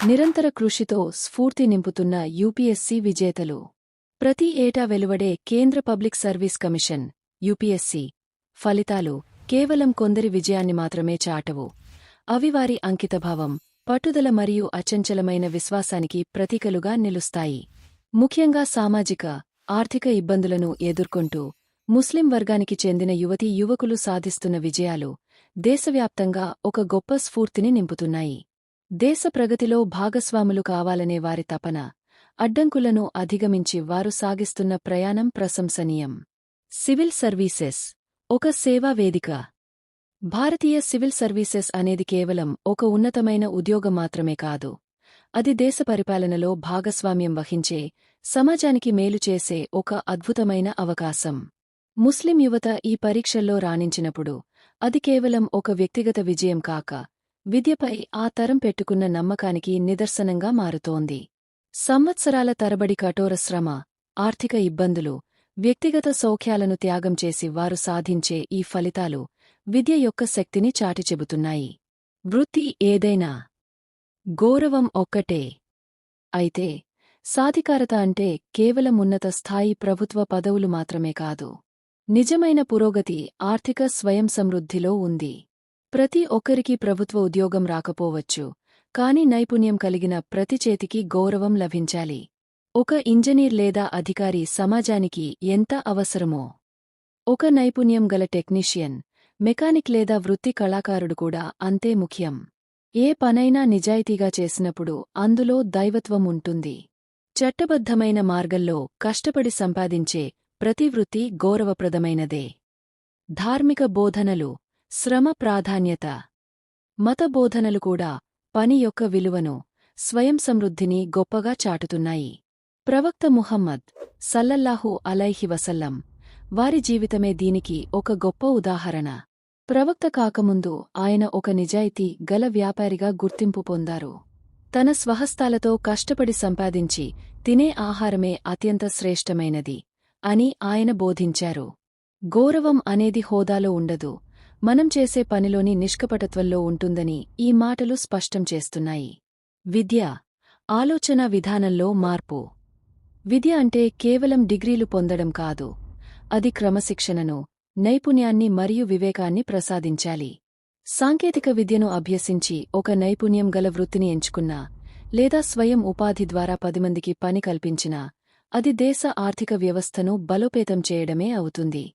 నిరంతర కృషితో స్ఫూర్తి నింపుతున్న యూపీఎస్సీ విజేతలు. ప్రతి ఏటా వెలువడే కేంద్ర పబ్లిక్ సర్వీస్ కమిషన్ యూపీఎస్సీ ఫలితాలు కేవలం కొందరి విజయాన్ని మాత్రమే చాటవు. అవి వారి అంకితభావం, పట్టుదల మరియు అచంచలమైన విశ్వాసానికి ప్రతీకలుగా నిలుస్తాయి. ముఖ్యంగా సామాజిక, ఆర్థిక ఇబ్బందులను ఎదుర్కొంటూ ముస్లిం వర్గానికి చెందిన యువతీ యువకులు సాధిస్తున్న విజయాలు దేశవ్యాప్తంగా ఒక గొప్ప స్ఫూర్తిని నింపుతున్నాయి. దేశ ప్రగతిలో భాగస్వాములు కావాలనే వారి తపన, అడ్డంకులను అధిగమించి వారు సాగిస్తున్న ప్రయాణం ప్రశంసనీయం. సివిల్ సర్వీసెస్ ఒక సేవా వేదిక. భారతీయ సివిల్ సర్వీసెస్ అనేది కేవలం ఒక ఉన్నతమైన ఉద్యోగం మాత్రమే కాదు. అది దేశ పరిపాలనలో భాగస్వామ్యం వహించే, సమాజానికి మేలు చేసే ఒక అద్భుతమైన అవకాశం. ముస్లిం యువత ఈ పరీక్షల్లో రాణించినప్పుడు అది కేవలం ఒక వ్యక్తిగత విజయం కాక, విద్యపై ఆ తరం పెట్టుకున్న నమ్మకానికి నిదర్శనంగా మారుతోంది. సంవత్సరాల తరబడి కఠోర శ్రమ, ఆర్థిక ఇబ్బందులు, వ్యక్తిగత సౌఖ్యాలను త్యాగం చేసి వారు సాధించే ఈ ఫలితాలు విద్య యొక్క శక్తిని చాటిచెబుతున్నాయి. వృత్తి ఏదైనా, గౌరవం ఒక్కటే. అయితే సాధికారత అంటే కేవలం ఉన్నత స్థాయి ప్రభుత్వ పదవులు మాత్రమే కాదు. నిజమైన పురోగతి ఆర్థిక స్వయం సమృద్ధిలో ఉంది. ప్రతి ఒక్కరికీ ప్రభుత్వ ఉద్యోగం రాకపోవచ్చు, కాని నైపుణ్యం కలిగిన ప్రతి చేతికి గౌరవం లభించాలి. ఒక ఇంజనీర్ లేదా అధికారి సమాజానికి ఎంత అవసరమో, ఒక నైపుణ్యం గల టెక్నీషియన్, మెకానిక్ లేదా వృత్తి కళాకారుడు కూడా అంతే ముఖ్యం. ఏ పనైనా నిజాయితీగా చేసినప్పుడు అందులో దైవత్వం ఉంటుంది. చట్టబద్ధమైన మార్గంలో కష్టపడి సంపాదించే ప్రతి వృత్తి గౌరవప్రదమైనదే. ధార్మిక బోధనలు, శ్రమ ప్రాధాన్యత. మత బోధనలు కూడా పని యొక్క విలువను, స్వయం సమృద్ధిని గొప్పగా చాటుతున్నాయి. ప్రవక్త ముహమ్మద్ సల్లల్లాహు అలైహి వసల్లం వారి జీవితమే దీనికి ఒక గొప్ప ఉదాహరణ. ప్రవక్త కాకముందు ఆయన ఒక నిజాయితీ గల వ్యాపారిగా గుర్తింపు పొందారు. తన స్వహస్తాలతో కష్టపడి సంపాదించి తినే ఆహారమే అత్యంత శ్రేష్టమైనది అని ఆయన బోధించారు. గౌరవం అనేది హోదాలో ఉండదు, మనం చేసే పనిలోని నిష్కపటత్వంలో ఉంటుందని ఈ మాటలు స్పష్టం చేస్తున్నాయి. విద్య, ఆలోచనా విధానంలో మార్పు. విద్య అంటే కేవలం డిగ్రీలు పొందడం కాదు, అది క్రమశిక్షణను, నైపుణ్యాన్ని మరియు వివేకాన్ని ప్రసాదించాలి. సాంకేతిక విద్యను అభ్యసించి ఒక నైపుణ్యం గల వృత్తిని ఎంచుకున్నా, లేదా స్వయం ఉపాధి ద్వారా 10 మందికి పని కల్పించినా, అది దేశ ఆర్థిక వ్యవస్థను బలోపేతం చేయడమే అవుతుంది.